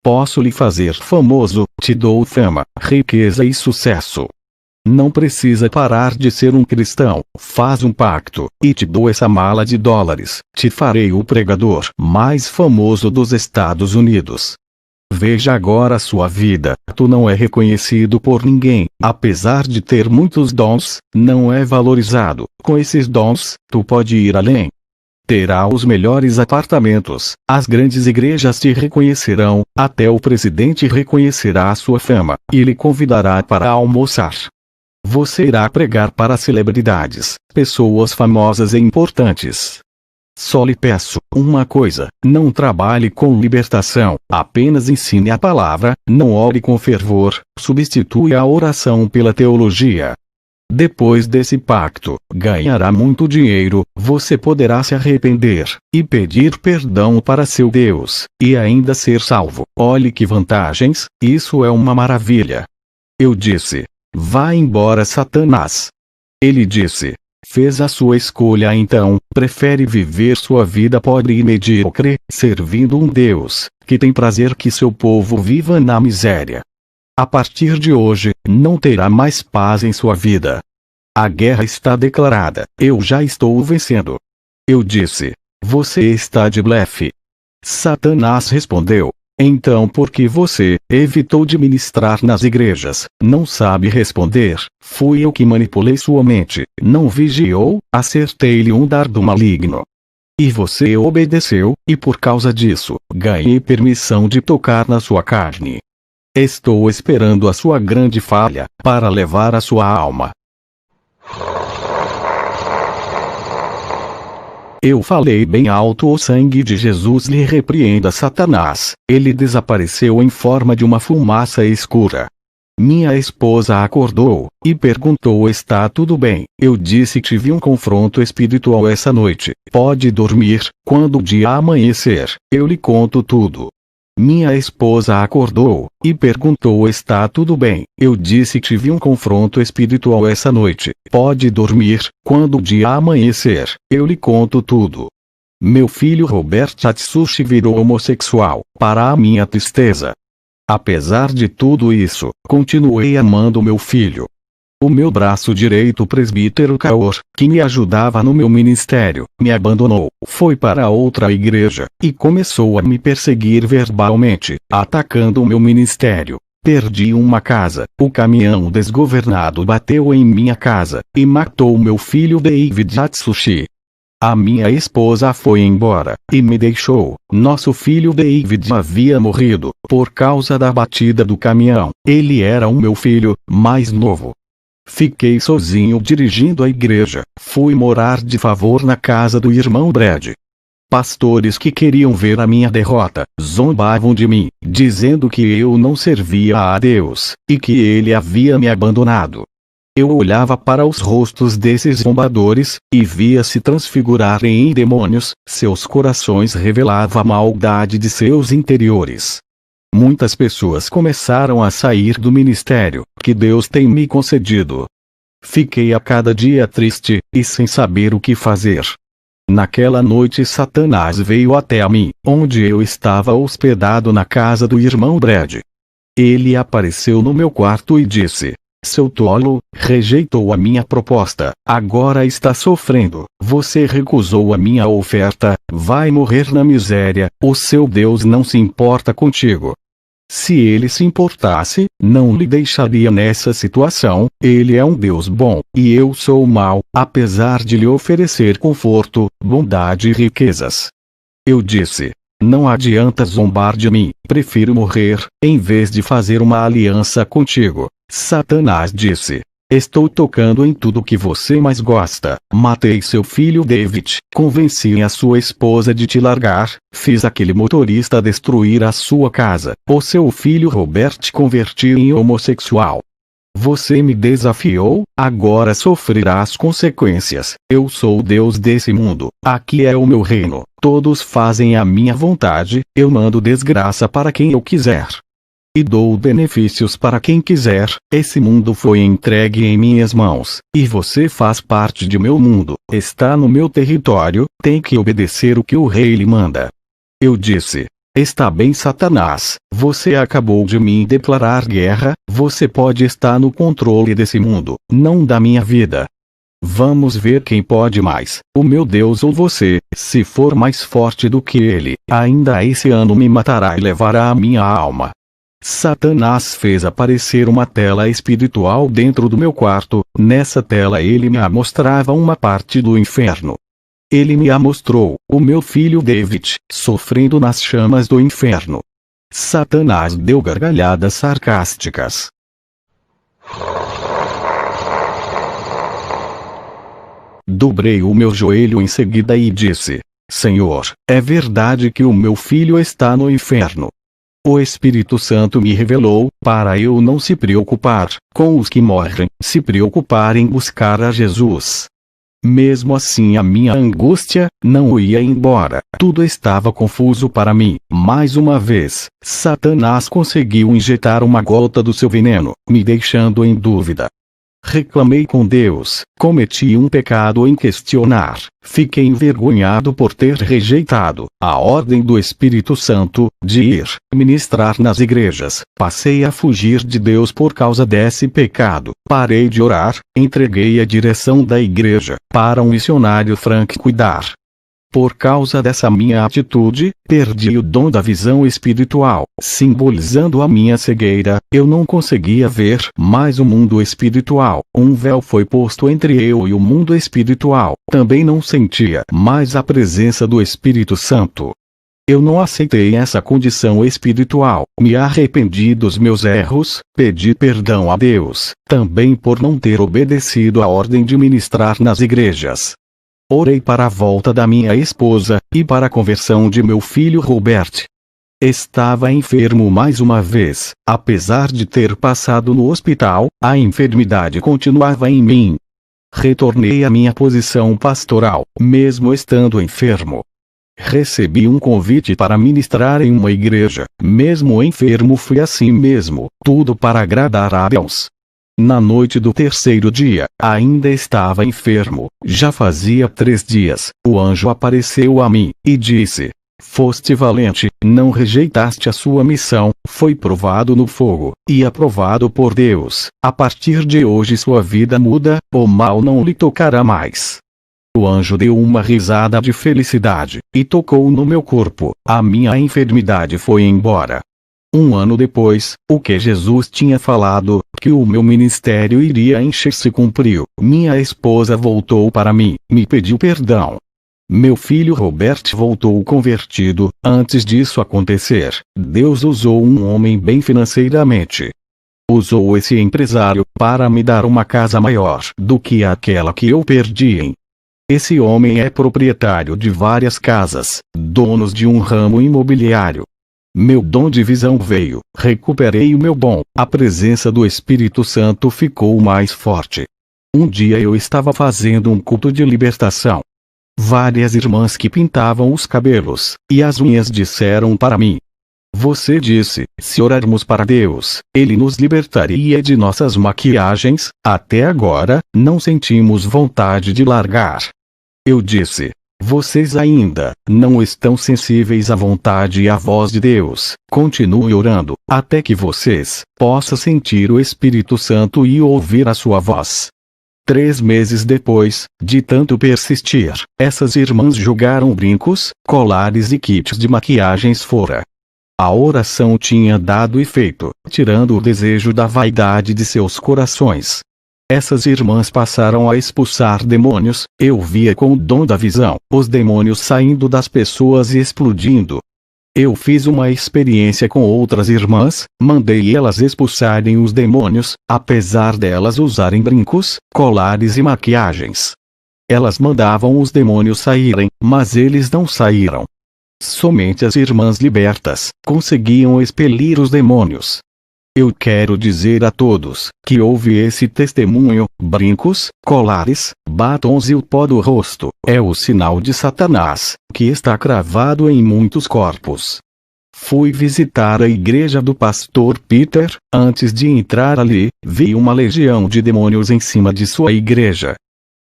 Posso lhe fazer famoso, te dou fama, riqueza e sucesso. Não precisa parar de ser um cristão, faz um pacto, e te dou essa mala de dólares, te farei o pregador mais famoso dos Estados Unidos. Veja agora a sua vida, tu não é reconhecido por ninguém, apesar de ter muitos dons, não é valorizado, com esses dons, tu pode ir além. Terá os melhores apartamentos, as grandes igrejas te reconhecerão, até o presidente reconhecerá a sua fama, e lhe convidará para almoçar. Você irá pregar para celebridades, pessoas famosas e importantes. Só lhe peço uma coisa: não trabalhe com libertação, apenas ensine a palavra, não ore com fervor, substitui a oração pela teologia. Depois desse pacto, ganhará muito dinheiro, você poderá se arrepender, e pedir perdão para seu Deus, e ainda ser salvo. Olhe que vantagens, isso é uma maravilha. Eu disse: vá embora, Satanás. Ele disse: fez a sua escolha então, prefere viver sua vida pobre e medíocre, servindo um Deus, que tem prazer que seu povo viva na miséria. A partir de hoje, não terá mais paz em sua vida. A guerra está declarada, eu já estou vencendo. Eu disse: você está de blefe. Satanás respondeu: então por que você evitou de ministrar nas igrejas? Não sabe responder, fui eu que manipulei sua mente, não vigiou, acertei-lhe um dardo maligno. E você obedeceu, e por causa disso, ganhei permissão de tocar na sua carne. Estou esperando a sua grande falha, para levar a sua alma. Eu falei bem alto: o sangue de Jesus lhe repreenda, Satanás. Ele desapareceu em forma de uma fumaça escura. Minha esposa acordou, e perguntou: está tudo bem? Eu disse: tive um confronto espiritual essa noite. Pode dormir, quando o dia amanhecer, eu lhe conto tudo. Minha esposa acordou, e perguntou: está tudo bem? Eu disse: tive um confronto espiritual essa noite. Pode dormir, quando o dia amanhecer, eu lhe conto tudo. Meu filho Robert Atsushi virou homossexual, para a minha tristeza. Apesar de tudo isso, continuei amando meu filho. O meu braço direito, o presbítero Kaor, que me ajudava no meu ministério, me abandonou, foi para outra igreja, e começou a me perseguir verbalmente, atacando o meu ministério. Perdi uma casa, o caminhão desgovernado bateu em minha casa, e matou meu filho David Atsushi. A minha esposa foi embora, e me deixou. Nosso filho David havia morrido, por causa da batida do caminhão. Ele era o meu filho, mais novo. Fiquei sozinho dirigindo a igreja, fui morar de favor na casa do irmão Brad. Pastores que queriam ver a minha derrota, zombavam de mim, dizendo que eu não servia a Deus, e que ele havia me abandonado. Eu olhava para os rostos desses zombadores, e via se transfigurarem em demônios, seus corações revelavam a maldade de seus interiores. Muitas pessoas começaram a sair do ministério, que Deus tem me concedido. Fiquei a cada dia triste, e sem saber o que fazer. Naquela noite Satanás veio até mim, onde eu estava hospedado na casa do irmão Brad. Ele apareceu no meu quarto e disse: seu tolo, rejeitou a minha proposta, agora está sofrendo, você recusou a minha oferta, vai morrer na miséria, o seu Deus não se importa contigo. Se ele se importasse, não lhe deixaria nessa situação, ele é um Deus bom, e eu sou mau, apesar de lhe oferecer conforto, bondade e riquezas. Eu disse: não adianta zombar de mim, prefiro morrer, em vez de fazer uma aliança contigo. Satanás disse: estou tocando em tudo que você mais gosta, matei seu filho David, convenci a sua esposa de te largar, fiz aquele motorista destruir a sua casa, o seu filho Robert converti em homossexual. Você me desafiou, agora sofrerá as consequências. Eu sou o Deus desse mundo, aqui é o meu reino, todos fazem a minha vontade, eu mando desgraça para quem eu quiser. E dou benefícios para quem quiser, esse mundo foi entregue em minhas mãos, e você faz parte de meu mundo, está no meu território, tem que obedecer o que o rei lhe manda. Eu disse: está bem, Satanás, você acabou de me declarar guerra, você pode estar no controle desse mundo, não da minha vida. Vamos ver quem pode mais, o meu Deus ou você, se for mais forte do que ele, ainda esse ano me matará e levará a minha alma. Satanás fez aparecer uma tela espiritual dentro do meu quarto, nessa tela ele me mostrava uma parte do inferno. Ele me mostrou, o meu filho David, sofrendo nas chamas do inferno. Satanás deu gargalhadas sarcásticas. Dobrei o meu joelho em seguida e disse: Senhor, é verdade que o meu filho está no inferno. O Espírito Santo me revelou, para eu não se preocupar com os que morrem, se preocupar em buscar a Jesus. Mesmo assim a minha angústia não ia embora, tudo estava confuso para mim. Mais uma vez, Satanás conseguiu injetar uma gota do seu veneno, me deixando em dúvida. Reclamei com Deus, cometi um pecado em questionar, fiquei envergonhado por ter rejeitado a ordem do Espírito Santo, de ir ministrar nas igrejas, passei a fugir de Deus por causa desse pecado, parei de orar, entreguei a direção da igreja para um missionário Frank cuidar. Por causa dessa minha atitude, perdi o dom da visão espiritual, simbolizando a minha cegueira, eu não conseguia ver mais o mundo espiritual, um véu foi posto entre eu e o mundo espiritual, também não sentia mais a presença do Espírito Santo. Eu não aceitei essa condição espiritual, me arrependi dos meus erros, pedi perdão a Deus, também por não ter obedecido a ordem de ministrar nas igrejas. Orei para a volta da minha esposa, e para a conversão de meu filho Robert. Estava enfermo mais uma vez, apesar de ter passado no hospital, a enfermidade continuava em mim. Retornei à minha posição pastoral, mesmo estando enfermo. Recebi um convite para ministrar em uma igreja, mesmo enfermo fui assim mesmo, tudo para agradar a Deus. Na noite do terceiro dia, ainda estava enfermo, já fazia 3 dias, o anjo apareceu a mim, e disse: foste valente, não rejeitaste a sua missão, foi provado no fogo, e aprovado por Deus, a partir de hoje sua vida muda, o mal não lhe tocará mais. O anjo deu uma risada de felicidade, e tocou no meu corpo, a minha enfermidade foi embora. 1 ano depois, o que Jesus tinha falado, que o meu ministério iria encher se cumpriu. Minha esposa voltou para mim, me pediu perdão. Meu filho Robert voltou convertido. Antes disso acontecer, Deus usou um homem bem financeiramente. Usou esse empresário para me dar uma casa maior do que aquela que eu perdi. Esse homem é proprietário de várias casas, donos de um ramo imobiliário. Meu dom de visão veio, recuperei o meu dom, a presença do Espírito Santo ficou mais forte. Um dia eu estava fazendo um culto de libertação. Várias irmãs que pintavam os cabelos e as unhas disseram para mim: Você disse, se orarmos para Deus, Ele nos libertaria de nossas maquiagens. Até agora, não sentimos vontade de largar. Eu disse, vocês ainda não estão sensíveis à vontade e à voz de Deus. Continue orando, até que vocês possam sentir o Espírito Santo e ouvir a sua voz. 3 meses depois, de tanto persistir, essas irmãs jogaram brincos, colares e kits de maquiagens fora. A oração tinha dado efeito, tirando o desejo da vaidade de seus corações. Essas irmãs passaram a expulsar demônios. Eu via com o dom da visão, os demônios saindo das pessoas e explodindo. Eu fiz uma experiência com outras irmãs, mandei elas expulsarem os demônios, apesar delas usarem brincos, colares e maquiagens. Elas mandavam os demônios saírem, mas eles não saíram. Somente as irmãs libertas conseguiam expelir os demônios. Eu quero dizer a todos que houve esse testemunho: brincos, colares, batons e o pó do rosto é o sinal de Satanás, que está cravado em muitos corpos. Fui visitar a igreja do pastor Peter. Antes de entrar ali, vi uma legião de demônios em cima de sua igreja.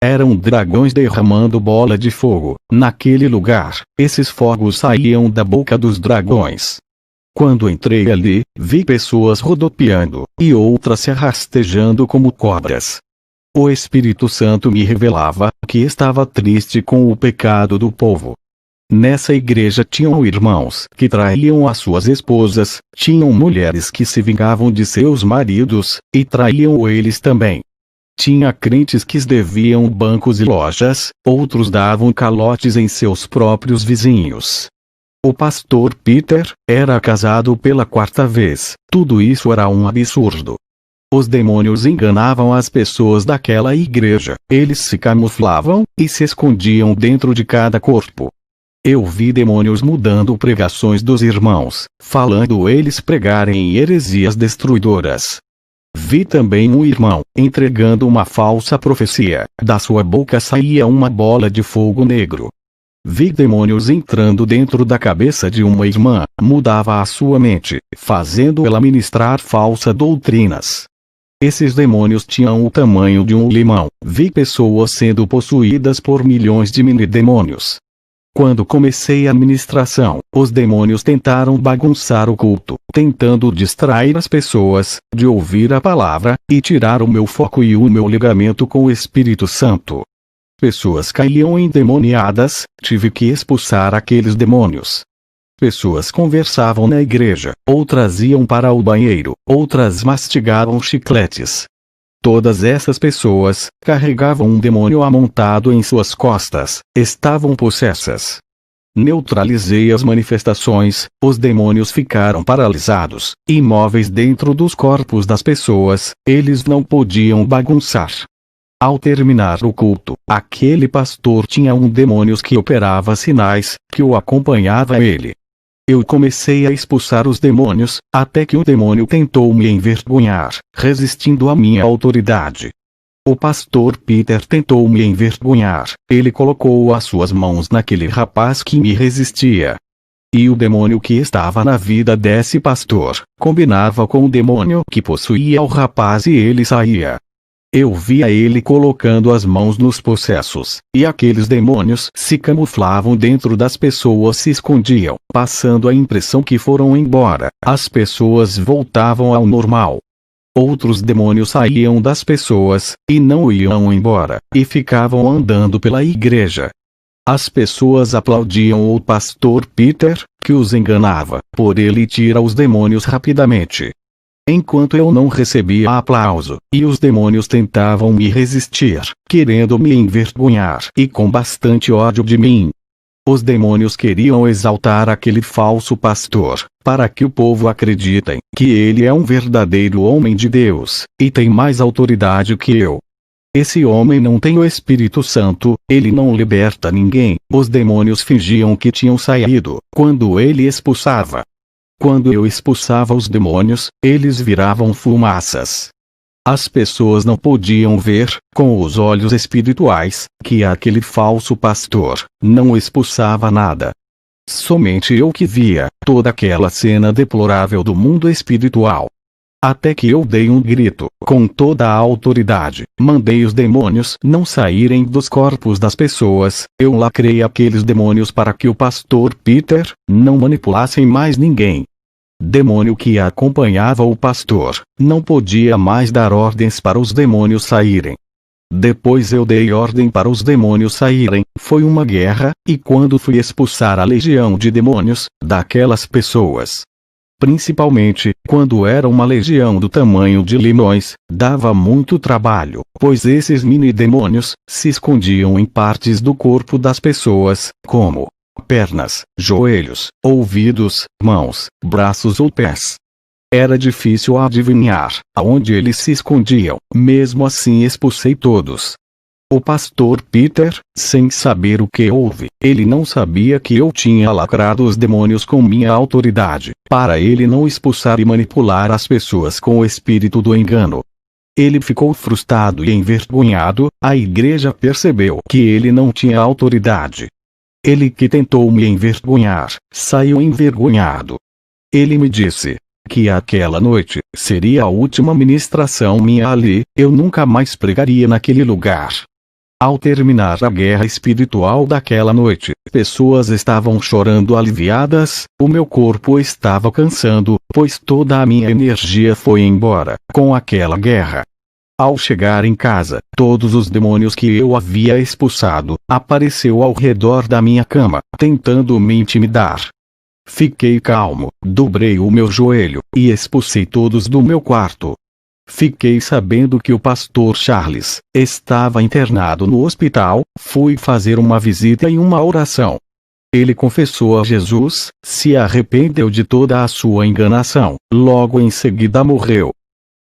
Eram dragões derramando bola de fogo. Naquele lugar, esses fogos saíam da boca dos dragões. Quando entrei ali, vi pessoas rodopiando, e outras se arrastejando como cobras. O Espírito Santo me revelava que estava triste com o pecado do povo. Nessa igreja tinham irmãos que traíam as suas esposas, tinham mulheres que se vingavam de seus maridos, e traíam eles também. Tinha crentes que deviam bancos e lojas, outros davam calotes em seus próprios vizinhos. O pastor Peter era casado pela 4ª vez. Tudo isso era um absurdo. Os demônios enganavam as pessoas daquela igreja. Eles se camuflavam e se escondiam dentro de cada corpo. Eu vi demônios mudando pregações dos irmãos, falando eles pregarem heresias destruidoras. Vi também um irmão entregando uma falsa profecia. Da sua boca saía uma bola de fogo negro. Vi demônios entrando dentro da cabeça de uma irmã, mudava a sua mente, fazendo ela ministrar falsas doutrinas. Esses demônios tinham o tamanho de um limão. Vi pessoas sendo possuídas por milhões de mini-demônios. Quando comecei a ministração, os demônios tentaram bagunçar o culto, tentando distrair as pessoas de ouvir a palavra, e tirar o meu foco e o meu ligamento com o Espírito Santo. Pessoas caíam endemoniadas, tive que expulsar aqueles demônios. Pessoas conversavam na igreja, outras iam para o banheiro, outras mastigavam chicletes. Todas essas pessoas carregavam um demônio amontado em suas costas, estavam possessas. Neutralizei as manifestações, os demônios ficaram paralisados, imóveis dentro dos corpos das pessoas, eles não podiam bagunçar. Ao terminar o culto, aquele pastor tinha um demônio que operava sinais, que o acompanhava ele. Eu comecei a expulsar os demônios, até que o demônio tentou me envergonhar, resistindo à minha autoridade. O pastor Peter tentou me envergonhar, ele colocou as suas mãos naquele rapaz que me resistia. E o demônio que estava na vida desse pastor, combinava com o demônio que possuía o rapaz e ele saía. Eu via ele colocando as mãos nos possessos, e aqueles demônios se camuflavam dentro das pessoas, se escondiam, passando a impressão que foram embora. As pessoas voltavam ao normal. Outros demônios saíam das pessoas, e não iam embora, e ficavam andando pela igreja. As pessoas aplaudiam o pastor Peter, que os enganava, por ele tira os demônios rapidamente. Enquanto eu não recebia aplauso, e os demônios tentavam me resistir, querendo me envergonhar e com bastante ódio de mim. Os demônios queriam exaltar aquele falso pastor, para que o povo acreditem que ele é um verdadeiro homem de Deus, e tem mais autoridade que eu. Esse homem não tem o Espírito Santo, ele não liberta ninguém. Os demônios fingiam que tinham saído, quando ele expulsava. Quando eu expulsava os demônios, eles viravam fumaças. As pessoas não podiam ver, com os olhos espirituais, que aquele falso pastor não expulsava nada. Somente eu que via toda aquela cena deplorável do mundo espiritual. Até que eu dei um grito, com toda a autoridade, mandei os demônios não saírem dos corpos das pessoas, eu lacrei aqueles demônios para que o pastor Peter não manipulasse mais ninguém. Demônio que acompanhava o pastor, não podia mais dar ordens para os demônios saírem. Depois eu dei ordem para os demônios saírem, foi uma guerra, e quando fui expulsar a legião de demônios, daquelas pessoas, principalmente, quando era uma legião do tamanho de limões, dava muito trabalho, pois esses mini-demônios se escondiam em partes do corpo das pessoas, como pernas, joelhos, ouvidos, mãos, braços ou pés. Era difícil adivinhar aonde eles se escondiam, mesmo assim expulsei todos. O pastor Peter, sem saber o que houve, ele não sabia que eu tinha lacrado os demônios com minha autoridade, para ele não expulsar e manipular as pessoas com o espírito do engano. Ele ficou frustrado e envergonhado, a igreja percebeu que ele não tinha autoridade. Ele que tentou me envergonhar, saiu envergonhado. Ele me disse que aquela noite seria a última ministração minha ali, eu nunca mais pregaria naquele lugar. Ao terminar a guerra espiritual daquela noite, pessoas estavam chorando aliviadas, o meu corpo estava cansando, pois toda a minha energia foi embora com aquela guerra. Ao chegar em casa, todos os demônios que eu havia expulsado apareceu ao redor da minha cama, tentando me intimidar. Fiquei calmo, dobrei o meu joelho e expulsei todos do meu quarto. Fiquei sabendo que o pastor Charles estava internado no hospital, fui fazer uma visita e uma oração. Ele confessou a Jesus, se arrependeu de toda a sua enganação, logo em seguida morreu.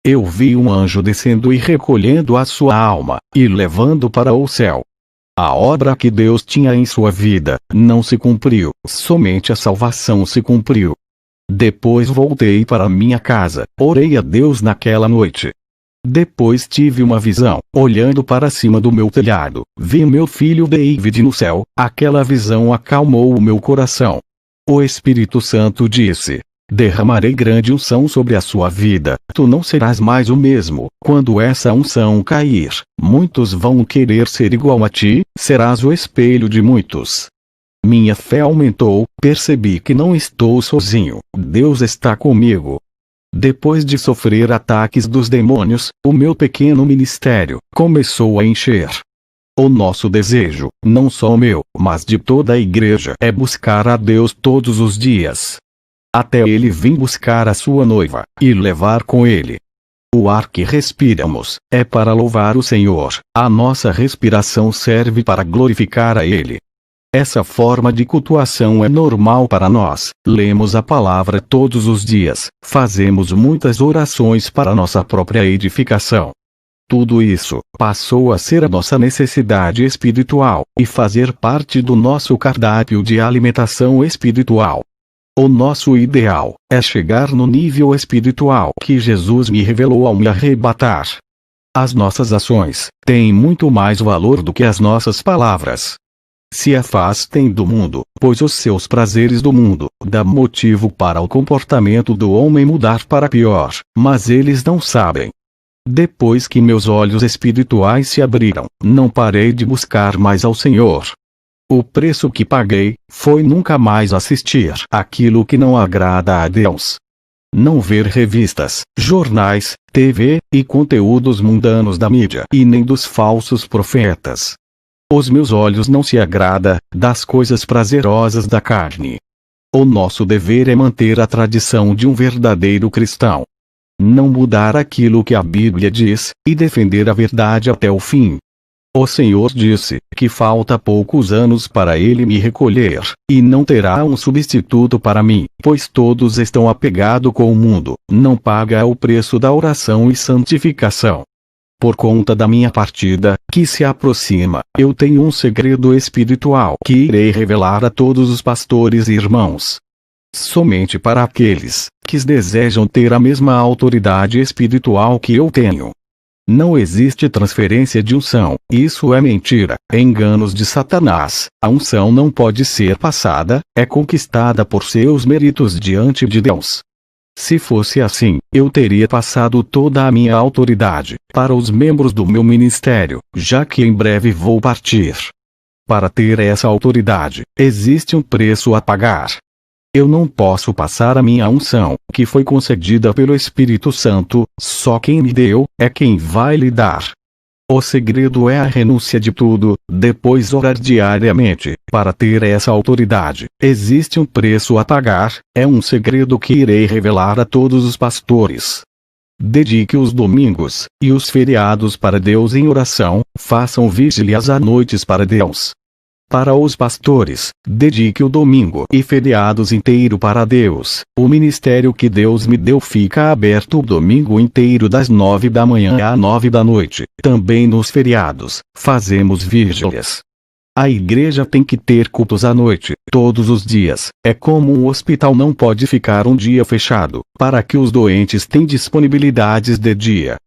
Eu vi um anjo descendo e recolhendo a sua alma, e levando para o céu. A obra que Deus tinha em sua vida não se cumpriu, somente a salvação se cumpriu. Depois voltei para minha casa, orei a Deus naquela noite. Depois tive uma visão, olhando para cima do meu telhado, vi meu filho David no céu, aquela visão acalmou o meu coração. O Espírito Santo disse: derramarei grande unção sobre a sua vida, tu não serás mais o mesmo, quando essa unção cair, muitos vão querer ser igual a ti, serás o espelho de muitos. Minha fé aumentou, percebi que não estou sozinho, Deus está comigo. Depois de sofrer ataques dos demônios, o meu pequeno ministério começou a encher. O nosso desejo, não só o meu, mas de toda a igreja, é buscar a Deus todos os dias. Até Ele vir buscar a sua noiva, e levar com Ele. O ar que respiramos, é para louvar o Senhor, a nossa respiração serve para glorificar a Ele. Essa forma de cultuação é normal para nós, lemos a palavra todos os dias, fazemos muitas orações para nossa própria edificação. Tudo isso passou a ser a nossa necessidade espiritual, e fazer parte do nosso cardápio de alimentação espiritual. O nosso ideal é chegar no nível espiritual que Jesus me revelou ao me arrebatar. As nossas ações têm muito mais valor do que as nossas palavras. Se afastem do mundo, pois os seus prazeres do mundo dão motivo para o comportamento do homem mudar para pior, mas eles não sabem. Depois que meus olhos espirituais se abriram, não parei de buscar mais ao Senhor. O preço que paguei foi nunca mais assistir aquilo que não agrada a Deus. Não ver revistas, jornais, TV e conteúdos mundanos da mídia e nem dos falsos profetas. Os meus olhos não se agrada das coisas prazerosas da carne. O nosso dever é manter a tradição de um verdadeiro cristão. Não mudar aquilo que a Bíblia diz, e defender a verdade até o fim. O Senhor disse que falta poucos anos para Ele me recolher, e não terá um substituto para mim, pois todos estão apegados com o mundo, não paga o preço da oração e santificação. Por conta da minha partida, que se aproxima, eu tenho um segredo espiritual que irei revelar a todos os pastores e irmãos. Somente para aqueles que desejam ter a mesma autoridade espiritual que eu tenho. Não existe transferência de unção, isso é mentira, enganos de Satanás. A unção não pode ser passada, é conquistada por seus méritos diante de Deus. Se fosse assim, eu teria passado toda a minha autoridade para os membros do meu ministério, já que em breve vou partir. Para ter essa autoridade, existe um preço a pagar. Eu não posso passar a minha unção, que foi concedida pelo Espírito Santo, só quem me deu, é quem vai lhe dar. O segredo é a renúncia de tudo, depois orar diariamente, para ter essa autoridade. Existe um preço a pagar, é um segredo que irei revelar a todos os pastores. Dedique os domingos e os feriados para Deus em oração, façam vigílias à noites para Deus. Para os pastores, dedique o domingo e feriados inteiro para Deus. O ministério que Deus me deu fica aberto o domingo inteiro das 9 da manhã às 9 da noite. Também nos feriados, fazemos vigílias. A igreja tem que ter cultos à noite, todos os dias. É como um hospital não pode ficar um dia fechado, para que os doentes tenham disponibilidades de dia.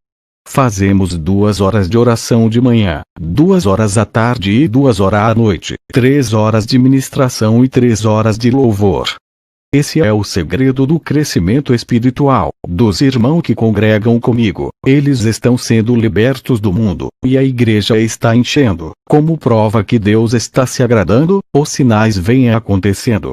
Fazemos 2 horas de oração de manhã, 2 horas à tarde e 2 horas à noite, 3 horas de ministração e 3 horas de louvor. Esse é o segredo do crescimento espiritual dos irmãos que congregam comigo. Eles estão sendo libertos do mundo, e a igreja está enchendo. Como prova que Deus está se agradando, os sinais vêm acontecendo.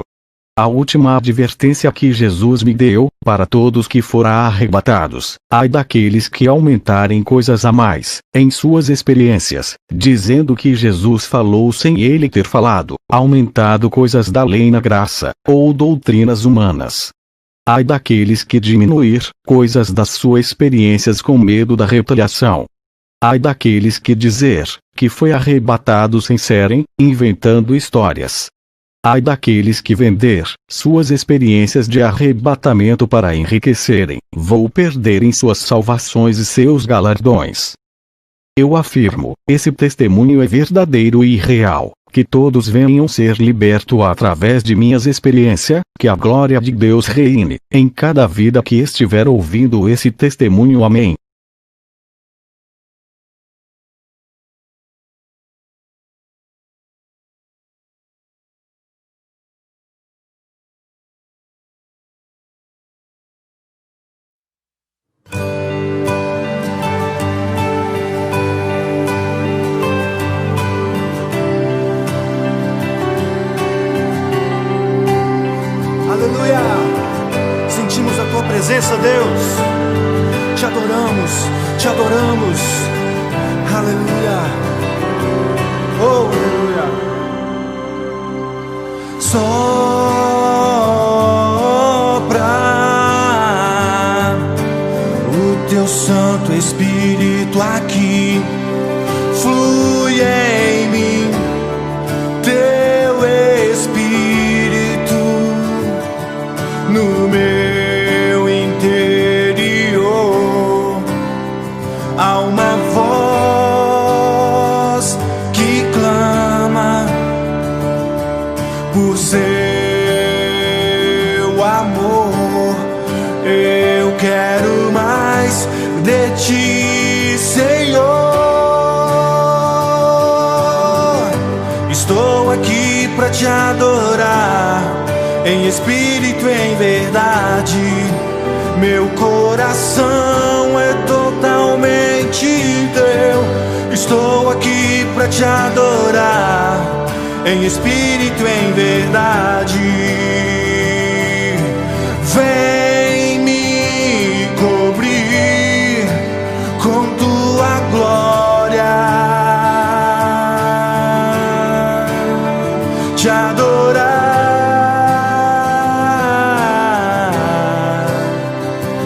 A última advertência que Jesus me deu, para todos que forem arrebatados, ai daqueles que aumentarem coisas a mais, em suas experiências, dizendo que Jesus falou sem ele ter falado, aumentado coisas da lei na graça, ou doutrinas humanas. Ai daqueles que diminuir coisas das suas experiências com medo da retaliação. Ai daqueles que dizer que foi arrebatado sem serem, inventando histórias. Ai daqueles que vender suas experiências de arrebatamento para enriquecerem, vou perderem suas salvações e seus galardões. Eu afirmo, esse testemunho é verdadeiro e real, que todos venham ser libertos através de minhas experiências, que a glória de Deus reine em cada vida que estiver ouvindo esse testemunho. Amém. Aleluia! Sentimos a Tua presença, Deus. Te adoramos, te adoramos. Aleluia! Oh, aleluia! Sopra o Teu Santo Espírito aqui, flui em mim, Teu Espírito no meu interior. Há uma voz que clama por seu amor. Eu quero mais de Ti, Senhor. Estou aqui para Te adorar, em espírito e em verdade. Meu coração é totalmente Teu. Estou aqui para Te adorar, em espírito e em verdade. Vem me cobrir com Tua glória, Te adorar,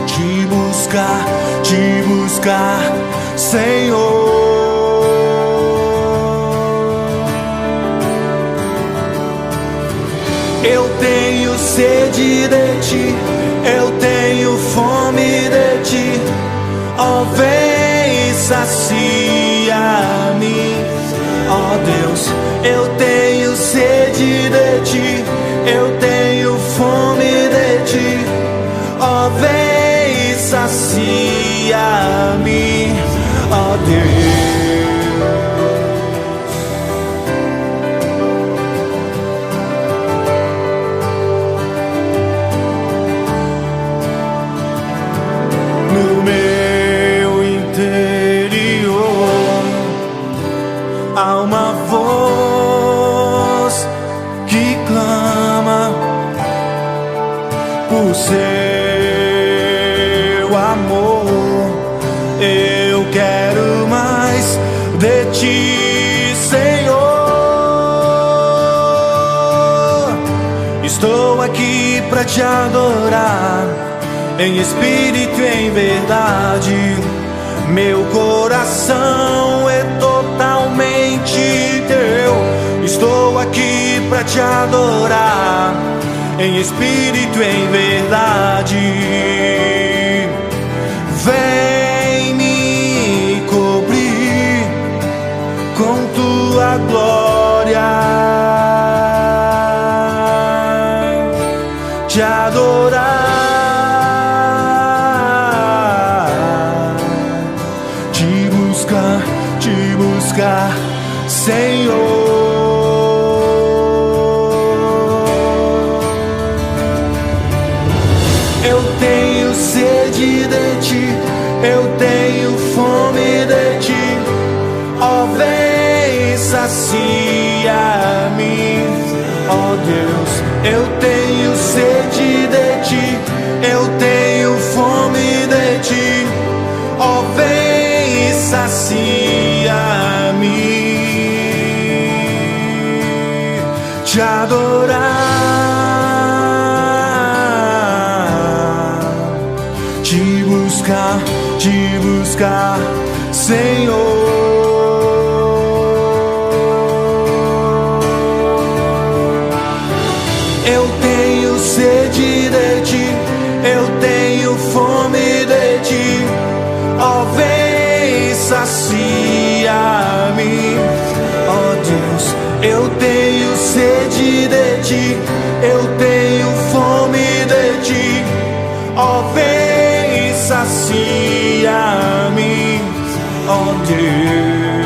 Te buscar, Senhor. Eu tenho sede de Ti, eu tenho fome de Ti. Ó, vem e sacia-me. Ó Deus, eu tenho sede de Ti, eu tenho fome de Ti. Ó, vem e sacia-me. Ó do seu amor. Eu quero mais de ti, Senhor. Estou aqui pra te adorar, em espírito e em verdade. Meu coração é totalmente teu. Estou aqui pra te adorar, em espírito e em verdade. Vem me cobrir com tua glória, te adorar, te buscar, Senhor. Eu tenho sede de ti, eu tenho fome de ti. Ó, vem sacia-me, ó Deus. Eu tenho sede de ti, eu tenho fome de ti. Ó, vem sacia-me, te adorar, te buscar, Senhor. Eu tenho sede de ti, eu tenho fome de ti. Ó, vem sacia-me, ó Deus. Eu tenho sede de ti, eu tenho fome de ti. Ó, vem sacia-me, ó Deus.